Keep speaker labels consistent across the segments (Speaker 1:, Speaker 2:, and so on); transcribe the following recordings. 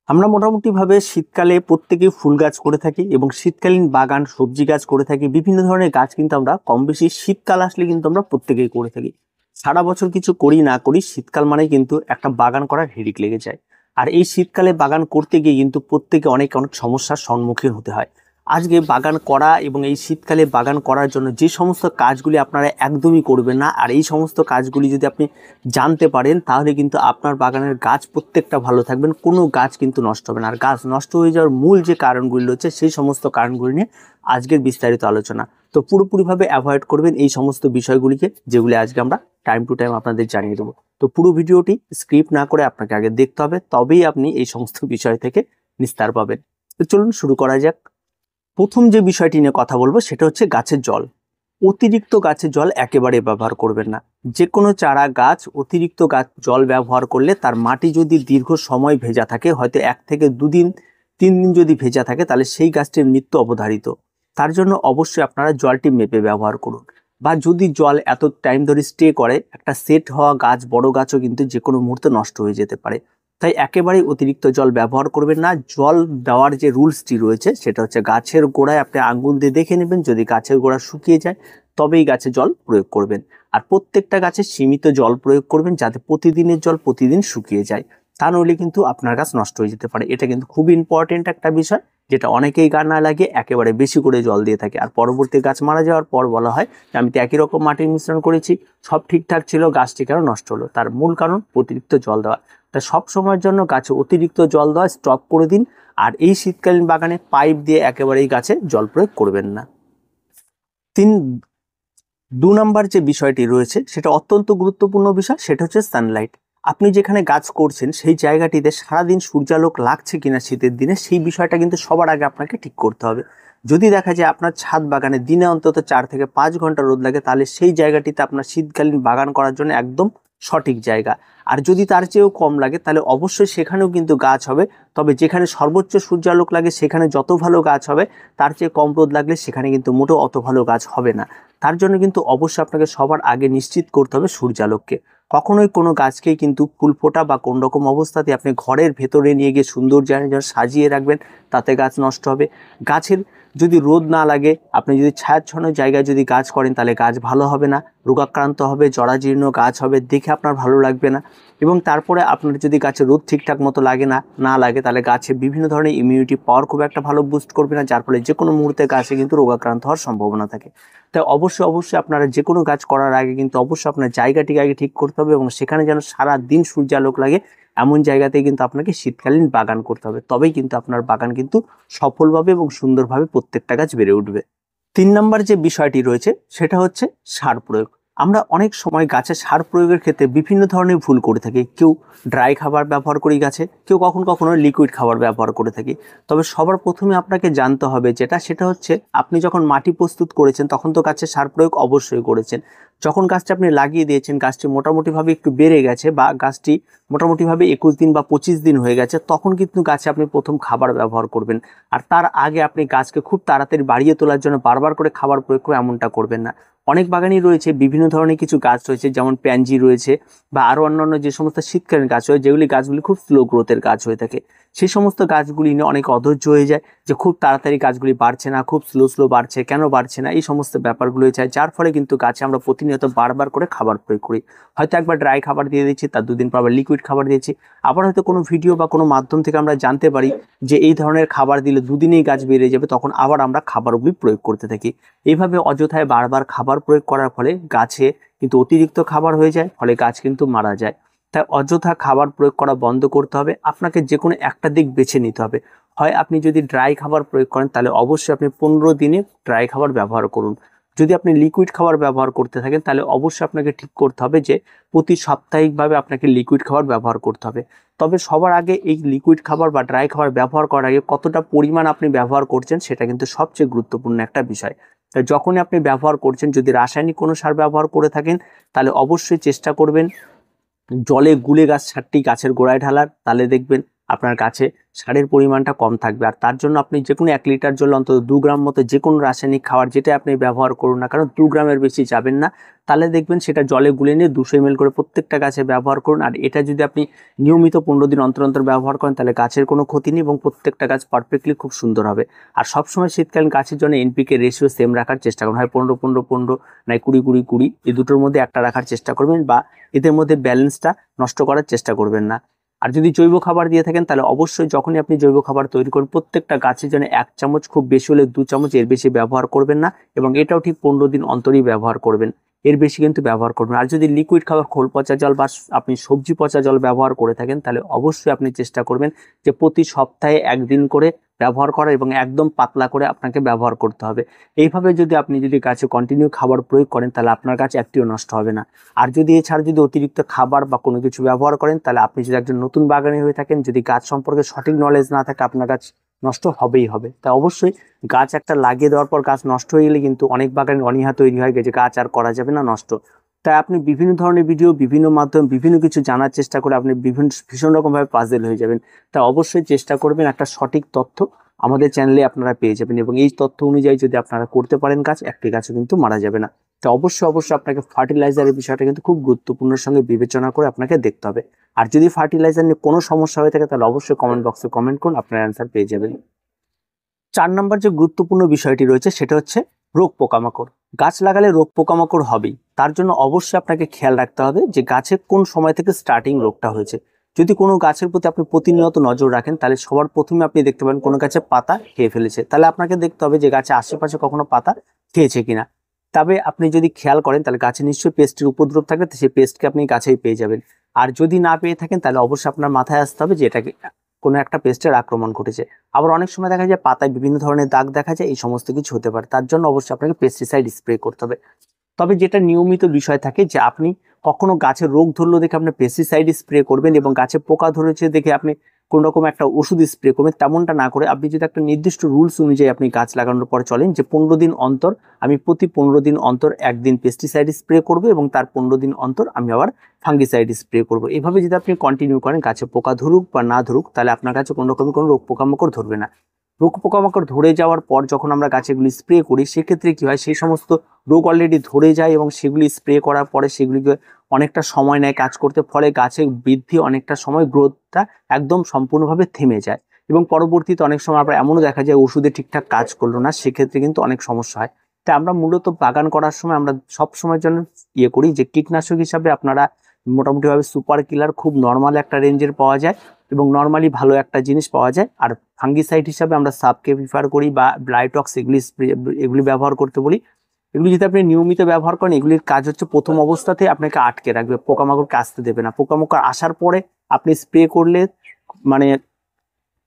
Speaker 1: আমরা মোটামুটিভাবে শীতকালে প্রত্যেকেই ফুল গাছ করে থাকি এবং শীতকালীন বাগান সবজি গাছ করে থাকি। বিভিন্ন ধরনের গাছ কিন্তু আমরা কম বেশি শীতকাল আসলে কিন্তু আমরা প্রত্যেকেই করে থাকি। সারা বছর কিছু করি না করি, শীতকাল মানে কিন্তু একটা বাগান করার হিড়িক লেগে যায়। আর এই শীতকালে বাগান করতে গিয়ে কিন্তু প্রত্যেকে অনেক অনেক সমস্যার সম্মুখীন হতে হয়। আজকে বাগান করা এবং এই শীতকালে বাগান করার জন্য যে সমস্ত কাজগুলি আপনারা একদমই করবেন না, আর এই সমস্ত কাজগুলি যদি আপনি জানতে পারেন তাহলে কিন্তু আপনার বাগানের গাছ প্রত্যেকটা ভালো থাকবেন, কোনো গাছ কিন্তু নষ্ট হবে না। আর গাছ নষ্ট হয়ে যাওয়ার মূল যে কারণগুলি রয়েছে সেই সমস্ত কারণগুলি নিয়ে আজকের বিস্তারিত আলোচনা। তো পুরোপুরিভাবে অ্যাভয়েড করবেন এই সমস্ত বিষয়গুলিকে, যেগুলি আজকে আমরা টাইম টু টাইম আপনাদের জানিয়ে দেবো। তো পুরো ভিডিওটি স্কিপ না করে আপনাকে আগে দেখতে হবে, তবেই আপনি এই সমস্ত বিষয় থেকে নিস্তার পাবেন। তো চলুন শুরু করা যাক। প্রথম যে বিষয়টি নিয়ে কথা বলবো সেটা হচ্ছে গাছের জল। অতিরিক্ত গাছে জল একেবারে ব্যবহার করবেন না। যে কোনো চারা গাছ অতিরিক্ত জল ব্যবহার করলে তার মাটি যদি দীর্ঘ সময় ভেজা থাকে, হয়তো 1 থেকে 2 দিন 3 দিন যদি ভেজা থাকে, তাহলে সেই গাছটির মৃত্যু অবধারিত। তার জন্য অবশ্যই আপনারা জলটি মেপে ব্যবহার করুন। বা যদি জল এত টাইম ধরে স্টে করে, একটা সেট হওয়া গাছ, বড় গাছও কিন্তু যে কোনো মুহূর্তে নষ্ট হয়ে যেতে পারে। তাই একেবারেই অতিরিক্ত জল ব্যবহার করবেন না। জল দেওয়ার যে রুলসটি রয়েছে সেটা হচ্ছে গাছের গোড়ায় আপনি আঙ্গুল দিয়ে দেখে নেবেন, যদি গাছের গোড়া শুকিয়ে যায় তবেই গাছে জল প্রয়োগ করবেন। আর প্রত্যেকটা গাছে সীমিত জল প্রয়োগ করবেন, যাতে প্রতিদিনের জল প্রতিদিন শুকিয়ে যায়। তা নইলে কিন্তু আপনার গাছ নষ্ট হয়ে যেতে পারে। এটা কিন্তু খুব ইম্পর্টেন্ট একটা বিষয়, যেটা অনেকেই গা না লাগিয়ে একেবারে বেশি করে জল দিয়ে থাকে, আর পরবর্তী গাছ মারা যাওয়ার পর বলা হয় যে আমি তো একই রকম মাটির মিশ্রণ করেছি, সব ঠিকঠাক ছিল, গাছটি কেন নষ্ট হলো। তার মূল কারণ অতিরিক্ত জল দেওয়া। তাই সব সময়ের জন্য গাছে অতিরিক্ত জল দেওয়া স্টপ করে দিন। আর এই শীতকালীন বাগানে পাইপ দিয়ে একেবারেই গাছে জল প্রয়োগ করবেন না। 2 নম্বর যে বিষয়টি রয়েছে সেটা অত্যন্ত গুরুত্বপূর্ণ বিষয়, সেটা হচ্ছে সানলাইট। আপনি যেখানে গাছ করছেন সেই জায়গাটিতে সারাদিন সূর্যালোক লাগছে কিনা শীতের দিনে, সেই বিষয়টা কিন্তু সবার আগে আপনাকে ঠিক করতে হবে। যদি দেখা যায় আপনার ছাদ বাগানে দিনে অন্তত 4 থেকে 5 ঘন্টা রোদ লাগে, তাহলে সেই জায়গাটিতে আপনার শীতকালীন বাগান করার জন্য একদম সঠিক জায়গা। আর যদি তার চেয়েও কম লাগে তাহলে অবশ্যই সেখানেও কিন্তু গাছ হবে, তবে যেখানে সর্বোচ্চ সূর্যালোক লাগে সেখানে যত ভালো গাছ হবে, তার চেয়ে কম রোদ লাগলে সেখানে কিন্তু মোটেও অত ভালো গাছ হবে না। তার জন্য কিন্তু অবশ্যই আপনাকে সবার আগে নিশ্চিত করতে হবে সূর্যালোককে। কখনোই কোনো গাছকেই কিন্তু ফুল ফোটা বা কোন রকম অবস্থাতে আপনি ঘরের ভেতরে নিয়ে গিয়ে সুন্দর জায়গায় সাজিয়ে রাখবেন, তাতে গাছ নষ্ট হবে। গাছের যদি রোদ না লাগে, আপনি যদি ছায়াচ্ছন্ন জায়গায় যদি গাছ করেন, তাহলে গাছ ভালো হবে না, রোগাক্রান্ত হবে, জরাজীর্ণ গাছ হবে, দেখে আপনার ভালো লাগবে না। এবং তারপরে আপনার যদি গাছে রোদ ঠিকঠাক মতো না লাগে, তাহলে গাছে বিভিন্ন ধরনের ইমিউনিটি পাওয়ার খুব একটা ভালো বুস্ট করবে না, যার ফলে যে কোনো মুহূর্তে গাছে কিন্তু রোগাক্রান্ত হওয়ার সম্ভাবনা থাকে। তাই অবশ্যই আপনারা যে কোনো কাজ করার আগে কিন্তু অবশ্যই আপনার জায়গাটিকে আগে ঠিক করতে হবে, এবং সেখানে যেন সারা দিন সূর্যালোক লাগে এমন জায়গাতে কিন্তু আপনাকে শীতকালীন বাগান করতে হবে। তবেই কিন্তু আপনার বাগান কিন্তু সফলভাবে এবং সুন্দরভাবে প্রত্যেকটা গাছ বেড়ে উঠবে। 3 নম্বর যে বিষয়টি রয়েছে সেটা হচ্ছে সার প্রয়োগ। আমরা অনেক সময় গাছে সার প্রয়োগের ক্ষেত্রে বিভিন্ন ধরনের ভুল করে থাকি। কেউ ড্রাই খাবার ব্যবহার করি গাছে, কেউ কখনো লিকুইড খাবার ব্যবহার করে থাকি। তবে সবার প্রথমে আপনাকে জানতে হবে সেটা হচ্ছে, আপনি যখন মাটি প্রস্তুত করেছেন তখন তো গাছে সার প্রয়োগ অবশ্যই করেছেন। যখন গাছটি আপনি লাগিয়ে দিয়েছেন, গাছটি মোটামুটিভাবে একটু বেড়ে গেছে বা গাছটি মোটামুটিভাবে 21 দিন বা 25 দিন হয়ে গেছে, তখন কিন্তু গাছে আপনি প্রথম খাবার ব্যবহার করবেন। আর তার আগে আপনি গাছকে খুব তাড়াতাড়ি বাড়িয়ে তোলার জন্য বারবার করে খাবার প্রয়োগ করে এমনটা করবেন না। অনেক বাগানই রয়েছে, বিভিন্ন ধরনের কিছু গাছ রয়েছে, যেমন প্যানজি রয়েছে বা আরও অন্যান্য যে সমস্ত শীতকালীন গাছ হয়, যেগুলি গাছগুলি খুব স্লো গ্রোথের গাছ হয়ে থাকে। সেই সমস্ত গাছগুলি নিয়ে অনেক অধৈর্য হয়ে যায় যে খুব তাড়াতাড়ি গাছগুলি বাড়ছে না, খুব স্লো বাড়ছে, কেন বাড়ছে না, এই সমস্ত ব্যাপারগুলো হয়ে যায়, যার ফলে কিন্তু গাছে আমরা প্রতিনিয়ত বারবার করে খাবার প্রয়োগ করি। হয়তো একবার ড্রাই খাবার দিয়ে দিচ্ছি, তার 2 দিন পর আবার লিকুইড খাবার দিয়েছি। আবার হয়তো কোনো ভিডিও বা কোনো মাধ্যম থেকে আমরা জানতে পারি যে এই ধরনের খাবার দিলে 2 দিনেই গাছ বেড়ে যাবে, তখন আবার আমরা খাবারগুলি প্রয়োগ করতে থাকি। এইভাবে অযথায় বারবার খাবার প্রয়োগ করার ফলে গাছে কিন্তু অতিরিক্ত খাবার হয়ে যায়, ফলে গাছ কিন্তু মারা যায়। তাই অযথা খাবার প্রয়োগ করা বন্ধ করতে হবে। আপনাকে যে কোনো একটা দিক বেছে নিতে হবে। হয় আপনি যদি ড্রাই খাবার প্রয়োগ করেন, তাহলে অবশ্যই আপনি 15 দিনে ড্রাই খাবার ব্যবহার করুন। যদি আপনি লিকুইড খাবার ব্যবহার করতে থাকেন, তাহলে অবশ্যই আপনাকে ঠিক করতে হবে যে প্রতি সাপ্তাহিকভাবে আপনাকে লিকুইড খাবার ব্যবহার করতে হবে। তবে সবার আগে এই লিকুইড খাবার বা ড্রাই খাবার ব্যবহার করার আগে কতটা পরিমাণ আপনি ব্যবহার করছেন সেটা কিন্তু সবচেয়ে গুরুত্বপূর্ণ একটা বিষয়। তাই যখনই আপনি ব্যবহার করছেন, যদি রাসায়নিক কোনো সার ব্যবহার করে থাকেন, তাহলে অবশ্যই চেষ্টা করবেন জলে গুলে সারটি গাছের গোড়ায় ঢালার। তাহলে দেখবেন আপনার গাছে সারের পরিমাণটা কম থাকবে। আর তার জন্য আপনি যে কোনো 1 লিটার জল অন্তত 2 গ্রাম মতো যে কোনো রাসায়নিক খাবার যেটা আপনি ব্যবহার করুন না কারণ 2 গ্রামের বেশি যাবেন না, তাহলে দেখবেন সেটা জলে গুলে নিয়ে 200 ml করে প্রত্যেকটা গাছে ব্যবহার করুন। আর এটা যদি আপনি নিয়মিত 15 দিন অন্তর অন্তর ব্যবহার করেন তাহলে গাছের কোনো ক্ষতি নেই এবং প্রত্যেকটা গাছ পারফেক্টলি খুব সুন্দর হবে। আর সবসময় শীতকালীন গাছের জন্য এনপিকে রেশিও সেম রাখার চেষ্টা করুন, হয় 15-15-15 নাই 20-20-20, এই দুটোর মধ্যে একটা রাখার চেষ্টা করবেন বা এদের মধ্যে ব্যালেন্সটা নষ্ট করার চেষ্টা করবেন না। আর যদি জৈব খাবার দিয়ে থাকেন তাহলে অবশ্যই যখনই আপনি জৈব খাবার তৈরি করুন প্রত্যেকটা গাছের জন্য 1 চামচ, খুব বেশি হলে 2 চামচ, এর বেশি ব্যবহার করবেন না এবং এটাও ঠিক 15 দিন অন্তরই ব্যবহার করবেন, এর বেশি কিন্তু ব্যবহার করবেন। আর যদি লিকুইড খাবার খোল পচা জল বা আপনি সবজি পচা জল ব্যবহার করে থাকেন তাহলে অবশ্যই আপনি চেষ্টা করবেন যে প্রতি সপ্তাহে 1 দিন করে ব্যবহার করা এবং একদম পাতলা করে আপনাকে ব্যবহার করতে হবে। এইভাবে যদি গাছে কন্টিনিউ খাবার প্রয়োগ করেন তাহলে আপনার গাছ একটিও নষ্ট হবে না। আর যদি এছাড়া যদি অতিরিক্ত খাবার বা কোনো কিছু ব্যবহার করেন তাহলে আপনি যদি একজন নতুন বাগানি হয়ে থাকেন, যদি গাছ সম্পর্কে সঠিক নলেজ না থাকে আপনার গাছ নষ্ট হবেই হবে। তাই অবশ্যই গাছ একটা লাগিয়ে দেওয়ার পর গাছ নষ্ট হয়ে গেলে কিন্তু অনেক বাগানের অনীহা তৈরি হয় যে গাছ আর করা যাবে না, নষ্ট। তাই আপনি বিভিন্ন ধরনের ভিডিও, বিভিন্ন মাধ্যম, বিভিন্ন কিছু জানার চেষ্টা করে আপনি ভীষণ রকমভাবে পাজেল হয়ে যাবেন। তাই অবশ্যই চেষ্টা করবেন একটা সঠিক তথ্য আমাদের চ্যানেলে আপনারা পেয়ে যাবেন এবং এই তথ্য অনুযায়ী যদি আপনারা করতে পারেন গাছ, একটি গাছও কিন্তু মারা যাবে না। তো অবশ্যই আপনাকে ফার্টিলাইজারের বিষয়টা কিন্তু খুব গুরুত্বপূর্ণের সঙ্গে বিবেচনা করে আপনাকে দেখতে হবে। আর যদি ফার্টিলাইজার নিয়ে কোনো সমস্যা হয়ে থাকে তাহলে অবশ্যই কমেন্ট বক্সে কমেন্ট করুন, আপনার অ্যান্সার পেয়ে যাবেন। 4 নম্বর যে গুরুত্বপূর্ণ বিষয়টি রয়েছে সেটা হচ্ছে রোগ পোকামাকড়। গাছ লাগালে রোগ পোকামাকড় হবেই, তার জন্য অবশ্যই আপনাকে খেয়াল রাখতে হবে যে গাছে কোন সময় থেকে স্টার্টিং রোগটা হয়েছে। যদি কোনো গাছের প্রতি আপনি প্রতিনিয়ত নজর রাখেন তাহলে সবার প্রথমে আপনি দেখতে পাবেন কোনো গাছে পাতা খেয়ে ফেলেছে, তাহলে আপনাকে দেখতে হবে যে গাছে আশেপাশে কখনো পাতা খেয়েছে কিনা। তবে আপনি যদি খেয়াল করেন তাহলে গাছে নিশ্চয়ই পেস্টের উপদ্রব থাকবে, তো সেই পেস্টকে আপনি গাছেই পেয়ে যাবেন। আর যদি না পেয়ে থাকেন তাহলে অবশ্যই আপনার মাথায় আসতে হবে যে এটাকে কোনো একটা পেস্টের আক্রমণ ঘটেছে। আবার অনেক সময় দেখা যায় পাতায় বিভিন্ন ধরনের দাগ দেখা যায়, এই সমস্ত কিছু হতে পারে, তার জন্য অবশ্যই আপনাকে পেস্টিসাইড স্প্রে করতে হবে। তবে যেটা নিয়মিত বিষয় থাকে যে আপনি কখনো গাছের রোগ ধরলো দেখে আপনি পেস্টিসাইড স্প্রে করবেন এবং গাছে পোকা ধরেছে দেখে আপনি কোন রকম একটা ওষুধ স্প্রে করবেন, তেমনটা না করে আপনি যদি একটা নির্দিষ্ট রুলস অনুযায়ী আপনি গাছ লাগানোর পর চলেন যে 15 দিন অন্তর আমি প্রতি 15 দিন অন্তর একদিন পেস্টিসাইড স্প্রে করবো এবং তার 15 দিন অন্তর আমি আবার ফাঙ্গিসাইড স্প্রে করবো। এভাবে যদি আপনি কন্টিনিউ করেন গাছে পোকা ধরুক বা না ধরুক তাহলে আপনার কাছে কোনো রকমের কোনো রোগ পোকামাকড় ধরবে না। রোগ পোকামাকড় ধরে যাওয়ার পর যখন আমরা গাছেগুলি স্প্রে করি সেক্ষেত্রে কি হয়, সেই সমস্ত রোগ অলরেডি ধরে যায় এবং সেগুলি স্প্রে করার পরে সেগুলিকে অনেকটা সময় নেয় কাজ করতে, ফলে গাছের বৃদ্ধি অনেকটা সময় গ্রোথটা একদম সম্পূর্ণভাবে থেমে যায় এবং পরবর্তীতে অনেক সময় আবার এমনও দেখা যায় ওষুধে ঠিকঠাক কাজ করলো না, সেক্ষেত্রে কিন্তু অনেক সমস্যা হয়। তাই আমরা মূলত বাগান করার সময় আমরা সব সময়ের জন্য করি যে কীটনাশক হিসাবে আপনারা মোটামুটিভাবে সুপার কিলার খুব নর্মাল একটা রেঞ্জের পাওয়া যায় এবং নর্মালি ভালো একটা জিনিস পাওয়া যায়। আর ফাঙ্গিসাইড হিসাবে আমরা সাবকে প্রিফার করি বা ব্লাইটক্স, এগুলি ব্যবহার করতে বলি। এগুলি যদি আপনি নিয়মিত ব্যবহার করেন এগুলির কাজ হচ্ছে প্রথম অবস্থাতে আপনাকে আটকে রাখবে, পোকামাকড়কে আসতে দেবে না। পোকামাকড় আসার পরে আপনি স্প্রে করলে মানে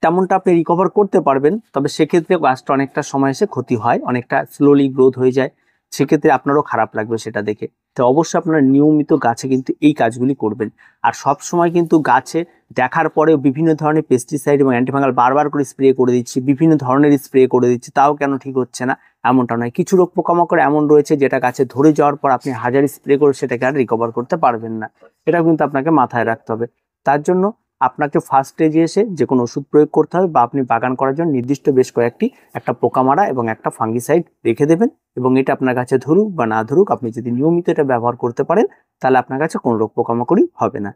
Speaker 1: তেমনটা আপনি রিকভার করতে পারবেন, তবে সেক্ষেত্রে গাছটা অনেকটা সময় এসে ক্ষতি হয়, অনেকটা স্লোলি গ্রোথ হয়ে যায়, সেক্ষেত্রে আপনারও খারাপ লাগবে সেটা দেখে। তো অবশ্যই আপনারা নিয়মিত গাছে কিন্তু এই কাজগুলি করবেন। আর সব সময় কিন্তু গাছে দেখার পরেও বিভিন্ন ধরনের পেস্টিসাইড এবং অ্যান্টিফাঙ্গাল বারবার করে স্প্রে করে দিচ্ছি, বিভিন্ন ধরনের স্প্রে করে দিচ্ছি, তাও কেন ঠিক হচ্ছে না এমনটা নয়। কিছু রোগ পোকামাকড় এমন রয়েছে যেটা গাছে ধরে যাওয়ার পর আপনি হাজার স্প্রে করে সেটাকে আর রিকভার করতে পারবেন না, এটা কিন্তু আপনাকে মাথায় রাখতে হবে। তার জন্য আপনাকে ফার্স্ট স্টেজে এসে যে কোনো ওষুধ প্রয়োগ করতে হবে বা আপনি বাগান করার জন্য নির্দিষ্ট বেশ কয়েকটি একটা পোকা মারা এবং একটা ফাঙ্গিসাইড রেখে দেবেন এবং এটা আপনার কাছে ধরুক বা না ধরুক আপনি যদি নিয়মিত এটা ব্যবহার করতে পারেন তাহলে আপনার কাছে কোনো রোগ পোকামাকড়ই হবে না।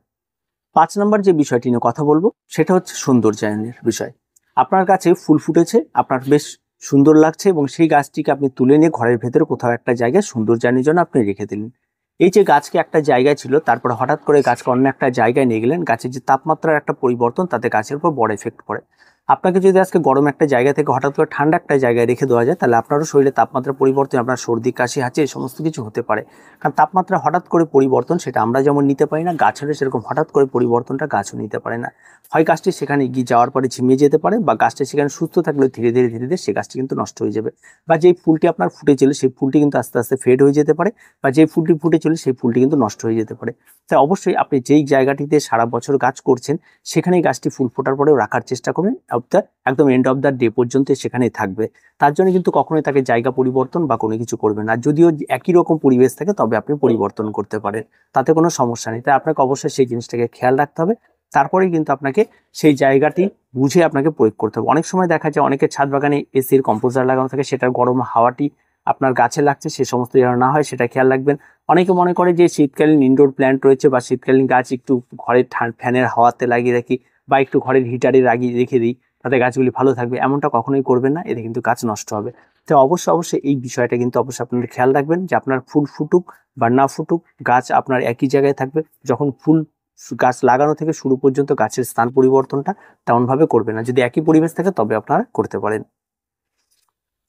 Speaker 1: 5 নম্বর যে বিষয়টি নিয়ে কথা বলবো সেটা হচ্ছে সৌন্দর্যায়নের বিষয়। আপনার কাছে ফুল ফুটেছে, আপনার বেশ সুন্দর লাগছে এবং সেই গাছটিকে আপনি তুলে নিয়ে ঘরের ভেতরে কোথাও একটা জায়গায় সৌন্দর্যায়নের জন্য আপনি রেখে দিলেন। এই যে গাছকে একটা জায়গায় ছিল তারপর হঠাৎ করে গাছকে অন্য একটা জায়গায় নিয়ে গেলেন, গাছের যে তাপমাত্রার একটা পরিবর্তন তাতে গাছের উপর বড় এফেক্ট পড়ে। আপনাকে যদি আজকে গরম একটা জায়গা থেকে হঠাৎ করে ঠান্ডা একটা জায়গায় রেখে দেওয়া যায় তাহলে আপনারও শরীরে তাপমাত্রা পরিবর্তন, আপনার সর্দি কাশি হাঁচি এই সমস্ত কিছু হতে পারে। কারণ তাপমাত্রা হঠাৎ করে পরিবর্তন সেটা আমরা যেমন নিতে পারি না, গাছেরও সেরকম হঠাৎ করে পরিবর্তনটা গাছও নিতে পারে না। হয় গাছটি সেখানে গিয়ে যাওয়ার পরে ঝিমিয়ে যেতে পারে বা গাছটি সেখানে সুস্থ থাকলে ধীরে ধীরে ধীরে ধীরে সে গাছটি কিন্তু নষ্ট হয়ে যাবে, বা যেই ফুলটি আপনার ফুটেছিল সেই ফুলটি কিন্তু আস্তে আস্তে ফেড হয়ে যেতে পারে, বা যেই ফুলটি ফুটেছিল সেই ফুলটি কিন্তু নষ্ট হয়ে যেতে পারে। তাই অবশ্যই আপনি যেই জায়গাটিতে সারা বছর গাছ করছেন সেখানেই গাছটি ফুল ফোটার পরেও রাখার চেষ্টা করবেন, একদম এন্ড অফ দ্য ডে পর্যন্ত সেখানেই থাকবে। তার জন্য কিন্তু কখনোই তাকে জায়গা পরিবর্তন বা কোনো কিছু করবেন না। যদিও একই রকম পরিবেশ থাকে তবে আপনি পরিবর্তন করতে পারেন, তাতে কোনো সমস্যা নেই। তাই আপনাকে অবশ্যই সেই জিনিসটাকে খেয়াল রাখতে হবে। তারপরে কিন্তু আপনাকে সেই জায়গাটি বুঝে আপনাকে প্রয়োগ করতে হবে। অনেক সময় দেখা যায় অনেকের ছাদ বাগানে এসির কম্পোজার লাগানো থাকে, সেটার গরম হাওয়াটি আপনার গাছে লাগছে, সে সমস্ত যেন না হয় সেটা খেয়াল রাখবেন। অনেকে মনে করে যে শীতকালীন ইনডোর প্ল্যান্ট রয়েছে বা শীতকালীন গাছ একটু ঘরের ফ্যানের হাওয়াতে লাগিয়ে রাখি বা একটু ঘরের হিটারে লাগিয়ে রেখে দিই, তাতে গাছগুলি ভালো থাকবে, এমনটা কখনোই করবেন না, এতে কিন্তু গাছ নষ্ট হবে। তো অবশ্যই এই বিষয়টা কিন্তু অবশ্যই আপনাদের খেয়াল রাখবেন যে আপনার ফুল ফুটুক বা না ফুটুক, গাছ আপনার একই জায়গায় থাকবে। যখন ফুল গাছ লাগানো থেকে শুরু পর্যন্ত গাছের স্থান পরিবর্তনটা তেমনভাবে করবে না। যদি একই পরিবেশ থাকে তবে আপনারা করতে পারেন।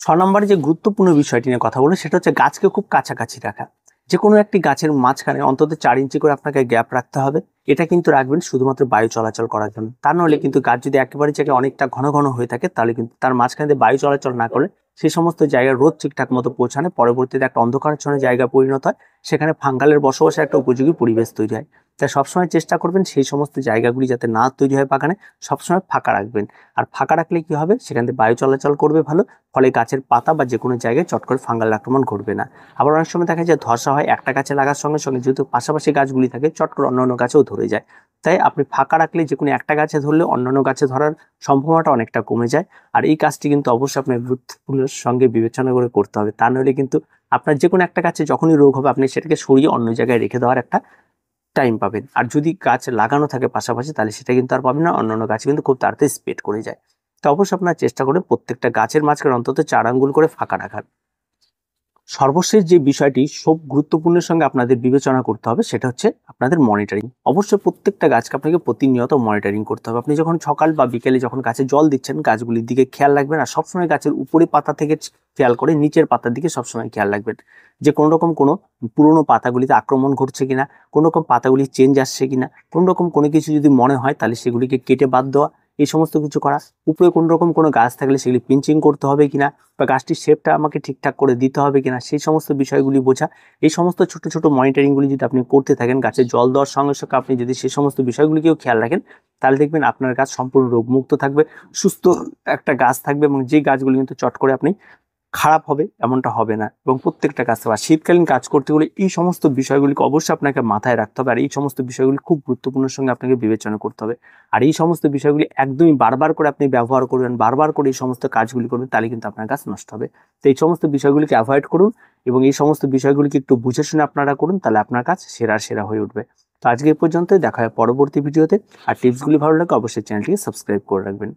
Speaker 1: 6 নম্বরে যে গুরুত্বপূর্ণ বিষয়টি নিয়ে কথা বলবো সেটা হচ্ছে গাছকে খুব কাছাকাছি রাখা। যে কোনো একটি গাছের মাঝখানে অন্তত 4 ইঞ্চি করে আপনাকে গ্যাপ রাখতে হবে। এটা কিন্তু রাখবেন শুধুমাত্র বায়ু চলাচল করার জন্য। তা নাহলে কিন্তু গাছ যদি একেবারে জায়গায় অনেকটা ঘন ঘন হয়ে থাকে তাহলে কিন্তু তার মাঝখানে দিয়ে বায়ু চলাচল না করলে সেই সমস্ত জায়গায় রোদ ঠিকঠাক মতো পৌঁছানো, পরবর্তীতে একটা অন্ধকারাচ্ছন্ন জায়গা পরিণত হয়, সেখানে ফাঙ্গালের বসবাসের একটা উপযোগী পরিবেশ তৈরি হয়। তাই সবসময় চেষ্টা করবেন সেই সমস্ত জায়গাগুলি যাতে না তৈরি হয় বাগানে, সবসময় ফাঁকা রাখবেন। আর ফাঁকা রাখলে কি হবে, সেখান থেকে বায়ু চলাচল করবে ভালো, ফলে গাছের পাতা বা যে কোনো জায়গায় চট করে ফাঙ্গাল আক্রমণ ঘটবে না। আবার অনেক সময় দেখা যায় ধসা হয় একটা গাছে লাগার সঙ্গে সঙ্গে, যেহেতু পাশাপাশি গাছগুলি থাকে চট করে অন্য গাছেও ধরে যায়। তাই আপনি ফাঁকা রাখলে যে কোনো একটা গাছে ধরলে অন্যান্য গাছে ধরার সম্ভাবনাটা অনেকটা কমে যায়। আর এই কাজটি কিন্তু অবশ্যই আপনার গুরুত্বপূর্ণের সঙ্গে বিবেচনা করে করতে হবে। তা নইলে কিন্তু আপনার যে কোনো একটা গাছে যখনই রোগ হবে আপনি সেটাকে সরিয়ে অন্য জায়গায় রেখে দেওয়ার একটা টাইম পাবেন। আর যদি গাছ লাগানো থাকে পাশাপাশি তাহলে সেটা কিন্তু আর পাবেন না, অন্যান্য গাছ কিন্তু খুব তাড়াতাড়ি স্প্রেড করে যায়। তো অবশ্যই আপনার চেষ্টা করে প্রত্যেকটা গাছের মাঝখানে অন্তত 4 আঙ্গুল করে ফাঁকা রাখার। সর্বশেষ যে বিষয়টি সব গুরুত্বপূর্ণের সঙ্গে আপনাদের বিবেচনা করতে হবে সেটা হচ্ছে আপনাদের মনিটরিং। অবশ্যই প্রত্যেকটা গাছকে আপনাকে প্রতিনিয়ত মনিটরিং করতে হবে। আপনি যখন সকাল বা বিকেলে যখন গাছে জল দিচ্ছেন গাছগুলির দিকে খেয়াল রাখবেন, আর সবসময় গাছের উপরে পাতা থেকে খেয়াল করে নিচের পাতার দিকে সবসময় খেয়াল রাখবেন যে কোনো রকম কোনো পুরোনো পাতাগুলিতে আক্রমণ ঘটছে কিনা, কোনো রকম পাতাগুলি চেঞ্জ আসছে কিনা, কোনো রকম কোনো কিছু যদি মনে হয় তাহলে সেগুলিকে কেটে বাদ দেওয়া, এই সমস্ত কিছু করা। উপরে কোনো রকম কোনো গাছ থাকলে সেগুলি পিঞ্চিং করতে হবে কিনা বা গাছটির শেপটা আমাকে ঠিকঠাক করে দিতে হবে কিনা, সেই সমস্ত বিষয়গুলি বোঝা। এই সমস্ত ছোট ছোট মনিটরিংগুলি যদি আপনি করতে থাকেন, গাছে জল দেওয়ার সঙ্গে সঙ্গে আপনি যদি সেই সমস্ত বিষয়গুলিকেও খেয়াল রাখেন, তাহলে দেখবেন আপনার গাছ সম্পূর্ণ রোগমুক্ত থাকবে, সুস্থ একটা গাছ থাকবে, এবং যে গাছগুলি কিন্তু চট করে আপনি খারাপ হবে এমনটা হবে না। এবং প্রত্যেকটা কাজ বা শীতকালীন কাজ করতে গেলে এই সমস্ত বিষয়গুলিকে অবশ্যই আপনাকে মাথায় রাখতে হবে। আর এই সমস্ত বিষয়গুলি খুব গুরুত্বপূর্ণের সঙ্গে আপনাকে বিবেচনা করতে হবে। আর এই সমস্ত বিষয়গুলি একদমই বারবার করে আপনি ব্যবহার করবেন, বারবার করে এই সমস্ত কাজগুলি করবেন, তাহলে কিন্তু আপনার গাছ নষ্ট হবে। তো এই সমস্ত বিষয়গুলিকে অ্যাভয়েড করুন এবং এই সমস্ত বিষয়গুলিকে একটু বুঝে শুনে আপনারা করুন, তাহলে আপনার কাজ সেরা হয়ে উঠবে। তো আজকে এই পর্যন্তই, দেখা হয় পরবর্তী ভিডিওতে। আর টিপসগুলি ভালো লাগে অবশ্যই চ্যানেলটিকে সাবস্ক্রাইব করে রাখবেন।